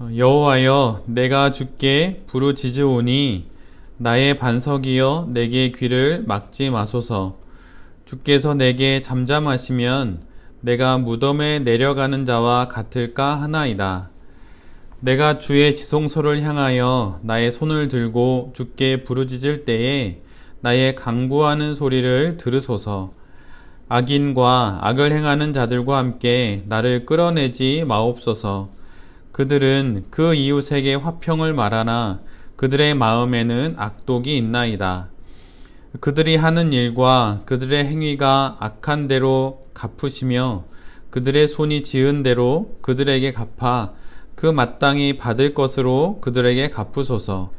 여호와여, 내가 주께 부르짖으오니 나의 반석이여 내게 귀를 막지 마소서. 주께서 내게 잠잠하시면 내가 무덤에 내려가는 자와 같을까 하나이다. 내가 주의 지성소를 향하여 나의 손을 들고 주께 부르짖을 때에 나의 간구하는 소리를 들으소서. 악인과 악을 행하는 자들과 함께 나를 끌어내지 마옵소서. 그들은 그 이웃에게 화평을 말하나 그들의 마음에는 악독이 있나이다. 그들이 하는 일과 그들의 행위가 악한 대로 갚으시며 그들의 손이 지은 대로 그들에게 갚아 그 마땅히 받을 것으로 그들에게 갚으소서.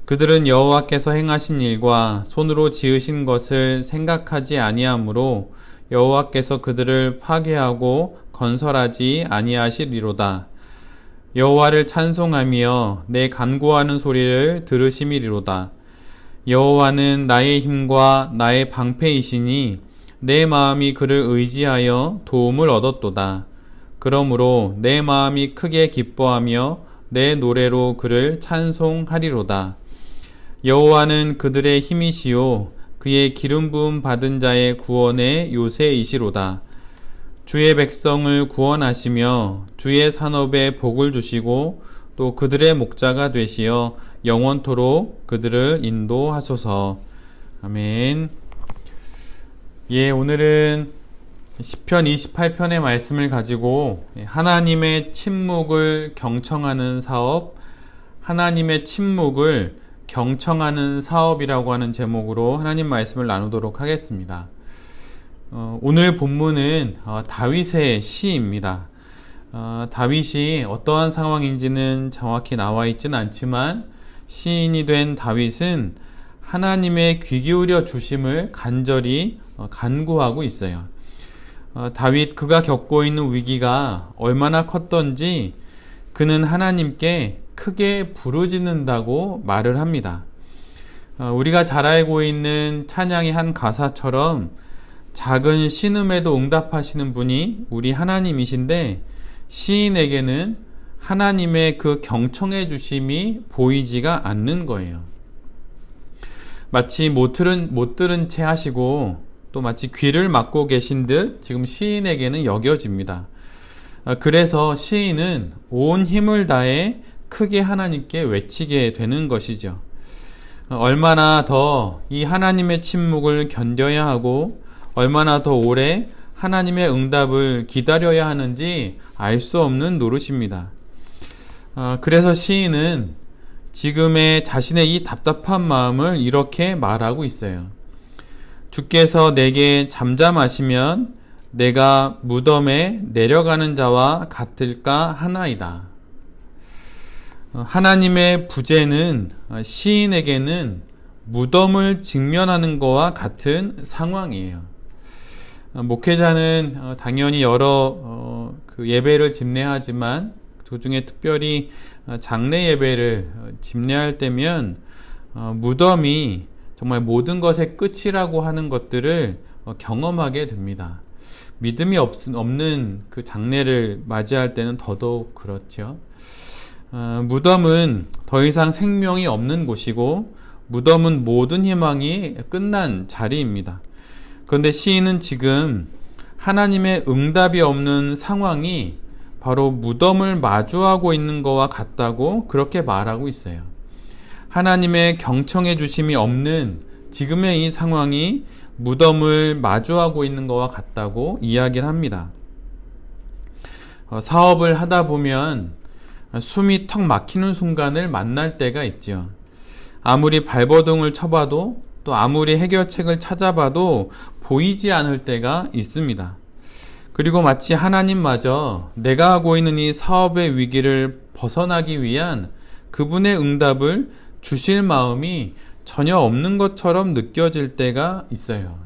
그들은 여호와께서 행하신 일과 손으로 지으신 것을 생각하지 아니하므로 여호와께서 그들을 파괴하고 건설하지 아니하시리로다. 여호와를 찬송하며 내 간구하는 소리를 들으심이리로다. 여호와는 나의 힘과 나의 방패이시니 내 마음이 그를 의지하여 도움을 얻었도다. 그러므로 내 마음이 크게 기뻐하며 내 노래로 그를 찬송하리로다. 여호와는 그들의 힘이시요 그의 기름 부음 받은 자의 구원의 요새이시로다. 주의 백성을 구원하시며 주의 산업에 복을 주시고 또 그들의 목자가 되시어 영원토록 그들을 인도하소서. 아멘. 오늘은 시편 28편의 말씀을 가지고 하나님의 침묵을 경청하는 사업, 하나님의 침묵을 경청하는 사업이라고 하는 제목으로 하나님 말씀을 나누도록 하겠습니다. 오늘 본문은 다윗의 시입니다. 다윗이 어떠한 상황인지는 정확히 나와 있지는 않지만 시인이 된 다윗은 하나님의 귀 기울여 주심을 간절히 간구하고 있어요. 다윗 그가 겪고 있는 위기가 얼마나 컸던지 그는 하나님께 크게 부르짖는다고 말을 합니다. 우리가 잘 알고 있는 찬양의 한 가사처럼 작은 신음에도 응답하시는 분이 우리 하나님이신데 시인에게는 하나님의 그 경청해 주심이 보이지가 않는 거예요. 마치 못 들은 채 하시고 또 마치 귀를 막고 계신 듯 지금 시인에게는 여겨집니다. 그래서 시인은 온 힘을 다해 크게 하나님께 외치게 되는 것이죠. 얼마나 더 이 하나님의 침묵을 견뎌야 하고 얼마나 더 오래 하나님의 응답을 기다려야 하는지 알 수 없는 노릇입니다. 그래서 시인은 지금의 자신의 이 답답한 마음을 이렇게 말하고 있어요. 주께서 내게 잠잠하시면 내가 무덤에 내려가는 자와 같을까 하나이다. 하나님의 부재는 시인에게는 무덤을 직면하는 것과 같은 상황이에요. 목회자는 당연히 여러 예배를 집례하지만 그 중에 특별히 장례 예배를 집례할 때면 무덤이 정말 모든 것의 끝이라고 하는 것들을 경험하게 됩니다. 믿음이 없는 그 장례를 맞이할 때는 더더욱 그렇죠. 무덤은 더 이상 생명이 없는 곳이고 무덤은 모든 희망이 끝난 자리입니다. 그런데 시인은 지금 하나님의 응답이 없는 상황이 바로 무덤을 마주하고 있는 것과 같다고 그렇게 말하고 있어요. 하나님의 경청해 주심이 없는 지금의 이 상황이 무덤을 마주하고 있는 것과 같다고 이야기를 합니다. 사업을 하다 보면 숨이 턱 막히는 순간을 만날 때가 있죠. 아무리 발버둥을 쳐봐도 또 아무리 해결책을 찾아봐도 보이지 않을 때가 있습니다. 그리고 마치 하나님마저 내가 하고 있는 이 사업의 위기를 벗어나기 위한 그분의 응답을 주실 마음이 전혀 없는 것처럼 느껴질 때가 있어요.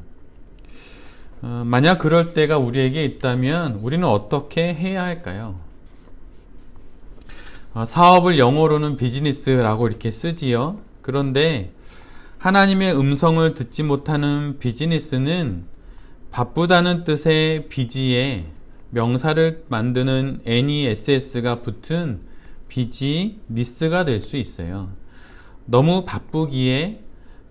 만약 그럴 때가 우리에게 있다면 우리는 어떻게 해야 할까요? 사업을 영어로는 비즈니스라고 이렇게 쓰지요. 그런데 하나님의 음성을 듣지 못하는 비즈니스는 바쁘다는 뜻의 비지에 명사를 만드는 NESS가 붙은 비즈니스가 될 수 있어요. 너무 바쁘기에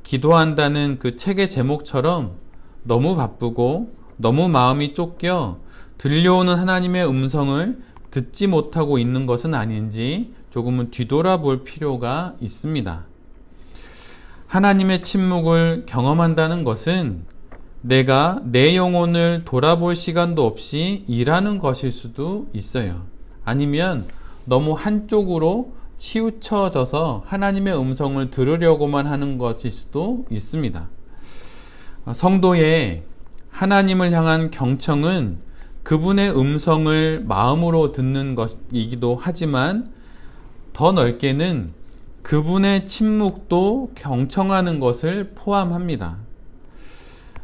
기도한다는 그 책의 제목처럼 너무 바쁘고 너무 마음이 쫓겨 들려오는 하나님의 음성을 듣지 못하고 있는 것은 아닌지 조금은 뒤돌아볼 필요가 있습니다. 하나님의 침묵을 경험한다는 것은 내가 내 영혼을 돌아볼 시간도 없이 일하는 것일 수도 있어요. 아니면 너무 한쪽으로 치우쳐져서 하나님의 음성을 들으려고만 하는 것일 수도 있습니다. 성도의 하나님을 향한 경청은 그분의 음성을 마음으로 듣는 것이기도 하지만 더 넓게는 그분의 침묵도 경청하는 것을 포함합니다.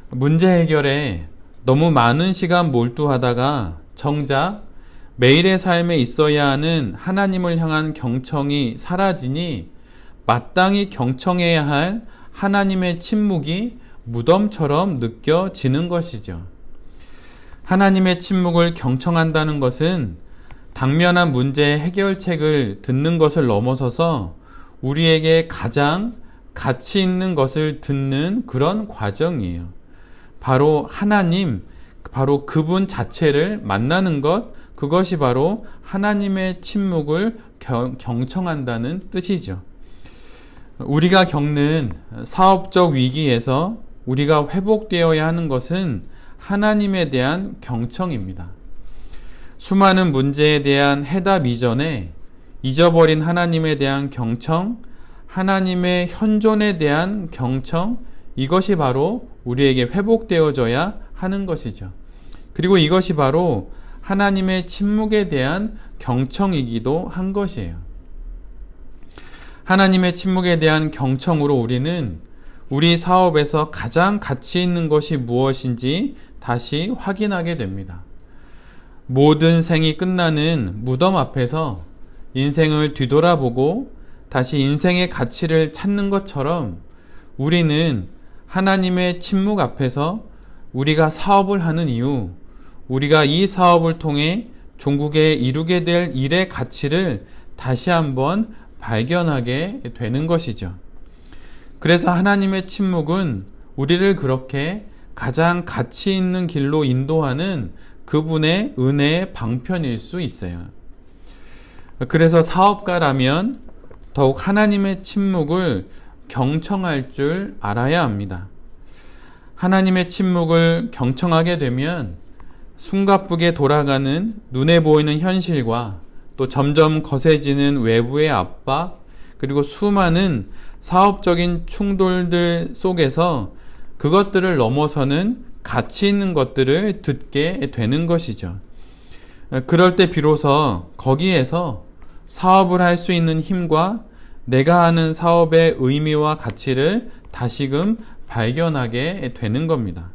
문제 해결에 너무 많은 시간 몰두하다가 정작 매일의 삶에 있어야 하는 하나님을 향한 경청이 사라지니 마땅히 경청해야 할 하나님의 침묵이 무덤처럼 느껴지는 것이죠. 하나님의 침묵을 경청한다는 것은 당면한 문제의 해결책을 듣는 것을 넘어서서 우리에게 가장 가치 있는 것을 듣는 그런 과정이에요. 바로 하나님, 바로 그분 자체를 만나는 것, 그것이 바로 하나님의 침묵을 경청한다는 뜻이죠. 우리가 겪는 사업적 위기에서 우리가 회복되어야 하는 것은 하나님에 대한 경청입니다. 수많은 문제에 대한 해답 이전에 잊어버린 하나님에 대한 경청, 하나님의 현존에 대한 경청, 이것이 바로 우리에게 회복되어져야 하는 것이죠. 그리고 이것이 바로 하나님의 침묵에 대한 경청이기도 한 것이에요. 하나님의 침묵에 대한 경청으로 우리는 우리 사업에서 가장 가치 있는 것이 무엇인지 다시 확인하게 됩니다. 모든 생이 끝나는 무덤 앞에서 인생을 뒤돌아보고 다시 인생의 가치를 찾는 것처럼 우리는 하나님의 침묵 앞에서 우리가 사업을 하는 이유, 우리가 이 사업을 통해 종국에 이루게 될 일의 가치를 다시 한번 발견하게 되는 것이죠. 그래서 하나님의 침묵은 우리를 그렇게 가장 가치 있는 길로 인도하는 그분의 은혜의 방편일 수 있어요. 그래서 사업가라면 더욱 하나님의 침묵을 경청할 줄 알아야 합니다. 하나님의 침묵을 경청하게 되면 숨가쁘게 돌아가는 눈에 보이는 현실과 또 점점 거세지는 외부의 압박, 그리고 수많은 사업적인 충돌들 속에서 그것들을 넘어서는 가치 있는 것들을 듣게 되는 것이죠. 그럴 때 비로소 거기에서 사업을 할 수 있는 힘과 내가 하는 사업의 의미와 가치를 다시금 발견하게 되는 겁니다.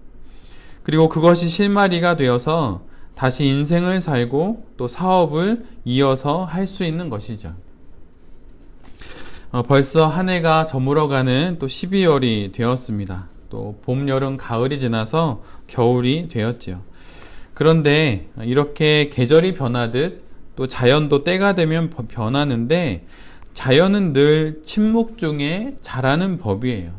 그리고 그것이 실마리가 되어서 다시 인생을 살고 또 사업을 이어서 할 수 있는 것이죠. 벌써 한 해가 저물어가는 또 12월이 되었습니다. 또 봄, 여름, 가을이 지나서 겨울이 되었지요. 그런데 이렇게 계절이 변하듯 또 자연도 때가 되면 변하는데 자연은 늘 침묵 중에 자라는 법이에요.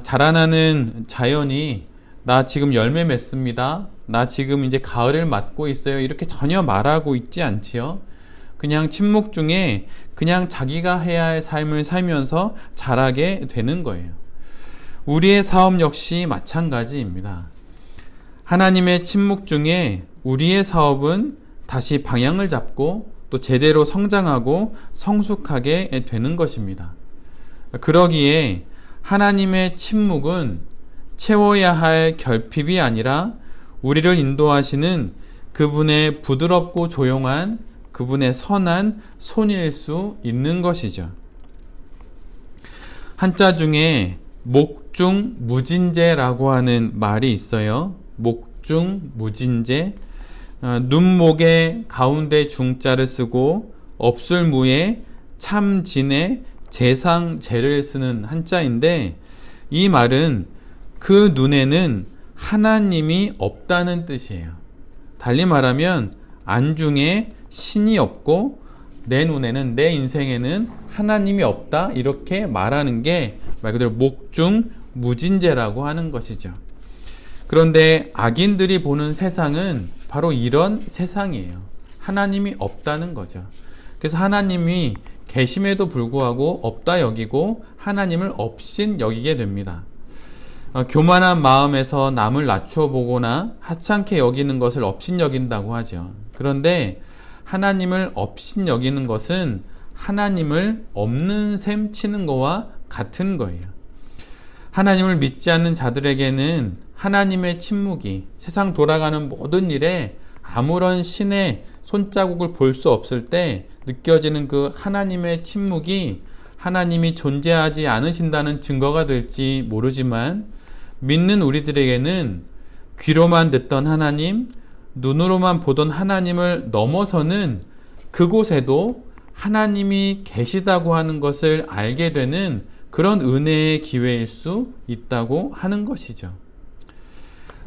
자라나는 자연이 나 지금 열매 맺습니다. 나 지금 이제 가을을 맞고 있어요. 이렇게 전혀 말하고 있지 않지요. 그냥 침묵 중에 그냥 자기가 해야 할 삶을 살면서 자라게 되는 거예요. 우리의 사업 역시 마찬가지입니다. 하나님의 침묵 중에 우리의 사업은 다시 방향을 잡고 또 제대로 성장하고 성숙하게 되는 것입니다. 그러기에 하나님의 침묵은 채워야 할 결핍이 아니라 우리를 인도하시는 그분의 부드럽고 조용한 그분의 선한 손일 수 있는 것이죠. 한자 중에 목중무진제라고 하는 말이 있어요. 목중무진제. 눈목의 가운데 중자를 쓰고 업술무에 참진에 재상제를 쓰는 한자인데 이 말은 그 눈에는 하나님이 없다는 뜻이에요. 달리 말하면 안중에 신이 없고 내 눈에는, 내 인생에는 하나님이 없다, 이렇게 말하는 게 말 그대로 목중무진죄라고 하는 것이죠. 그런데 악인들이 보는 세상은 바로 이런 세상이에요. 하나님이 없다는 거죠. 그래서 하나님이 계심에도 불구하고 없다 여기고 하나님을 없인 여기게 됩니다. 교만한 마음에서 남을 낮추어 보거나 하찮게 여기는 것을 없인 여긴다고 하죠. 그런데 하나님을 없인 여기는 것은 하나님을 없는 셈 치는 거와 같은 거예요. 하나님을 믿지 않는 자들에게는 하나님의 침묵이 세상 돌아가는 모든 일에 아무런 신의 손자국을 볼 수 없을 때 느껴지는 그 하나님의 침묵이 하나님이 존재하지 않으신다는 증거가 될지 모르지만, 믿는 우리들에게는 귀로만 듣던 하나님, 눈으로만 보던 하나님을 넘어서는 그곳에도 하나님이 계시다고 하는 것을 알게 되는 그런 은혜의 기회일 수 있다고 하는 것이죠.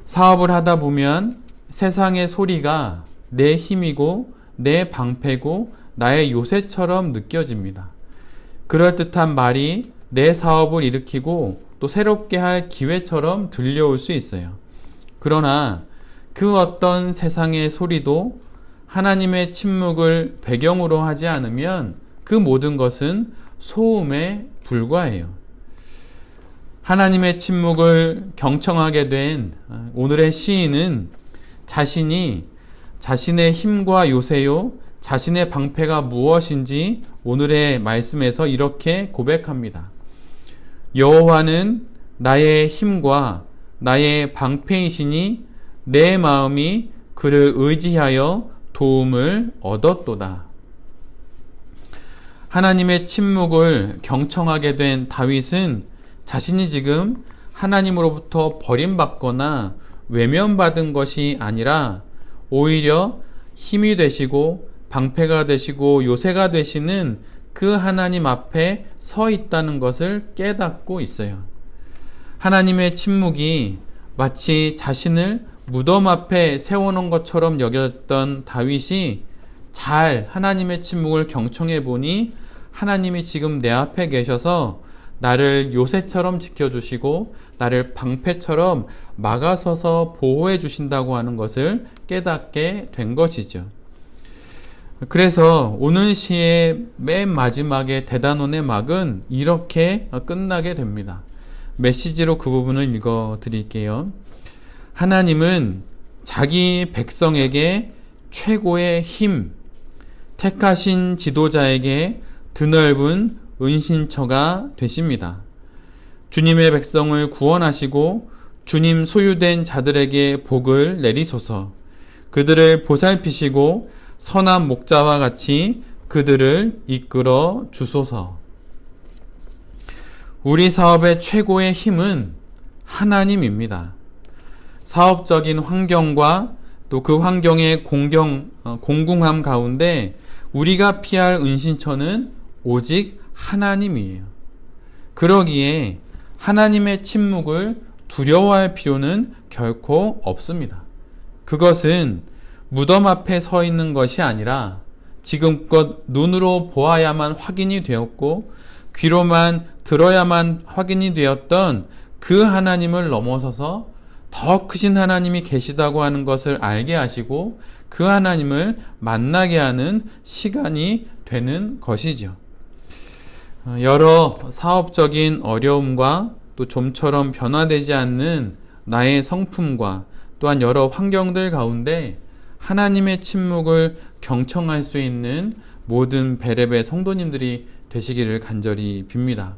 사업을 하다 보면 세상의 소리가 내 힘이고 내 방패고 나의 요새처럼 느껴집니다. 그럴듯한 말이 내 사업을 일으키고 또 새롭게 할 기회처럼 들려올 수 있어요. 그러나 그 어떤 세상의 소리도 하나님의 침묵을 배경으로 하지 않으면 그 모든 것은 소음에 불과해요. 하나님의 침묵을 경청하게 된 오늘의 시인은 자신이 자신의 힘과 요새요, 자신의 방패가 무엇인지 오늘의 말씀에서 이렇게 고백합니다. 여호와는 나의 힘과 나의 방패이시니 내 마음이 그를 의지하여 도움을 얻었도다. 하나님의 침묵을 경청하게 된 다윗은 자신이 지금 하나님으로부터 버림받거나 외면받은 것이 아니라 오히려 힘이 되시고 방패가 되시고 요새가 되시는 그 하나님 앞에 서 있다는 것을 깨닫고 있어요. 하나님의 침묵이 마치 자신을 무덤 앞에 세워놓은 것처럼 여겼던 다윗이 잘 하나님의 침묵을 경청해 보니 하나님이 지금 내 앞에 계셔서 나를 요새처럼 지켜주시고 나를 방패처럼 막아서서 보호해 주신다고 하는 것을 깨닫게 된 것이죠. 그래서 오늘 시의 맨 마지막에 대단원의 막은 이렇게 끝나게 됩니다. 메시지로 그 부분을 읽어 드릴게요. 하나님은 자기 백성에게 최고의 힘, 택하신 지도자에게 드넓은 은신처가 되십니다. 주님의 백성을 구원하시고 주님 소유된 자들에게 복을 내리소서. 그들을 보살피시고 선한 목자와 같이 그들을 이끌어 주소서. 우리 사업의 최고의 힘은 하나님입니다. 사업적인 환경과 또 그 환경의 공공함 가운데 우리가 피할 은신처는 오직 하나님이에요. 그러기에 하나님의 침묵을 두려워할 필요는 결코 없습니다. 그것은 무덤 앞에 서 있는 것이 아니라 지금껏 눈으로 보아야만 확인이 되었고 귀로만 들어야만 확인이 되었던 그 하나님을 넘어서서 더 크신 하나님이 계시다고 하는 것을 알게 하시고 그 하나님을 만나게 하는 시간이 되는 것이죠. 여러 사업적인 어려움과 또 좀처럼 변화되지 않는 나의 성품과 또한 여러 환경들 가운데 하나님의 침묵을 경청할 수 있는 모든 베레베 성도님들이 되시기를 간절히 빕니다.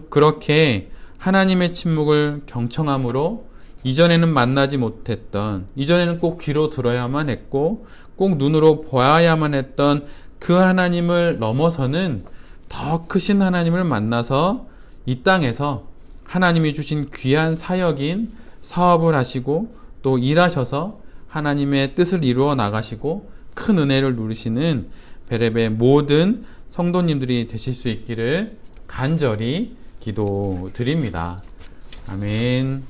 그렇게 하나님의 침묵을 경청함으로 이전에는 만나지 못했던, 이전에는 꼭 귀로 들어야만 했고 꼭 눈으로 보아야만 했던 그 하나님을 넘어서는 더 크신 하나님을 만나서 이 땅에서 하나님이 주신 귀한 사역인 사업을 하시고 또 일하셔서 하나님의 뜻을 이루어 나가시고 큰 은혜를 누리시는 베레베 모든 성도님들이 되실 수 있기를 간절히 기도드립니다. 아멘.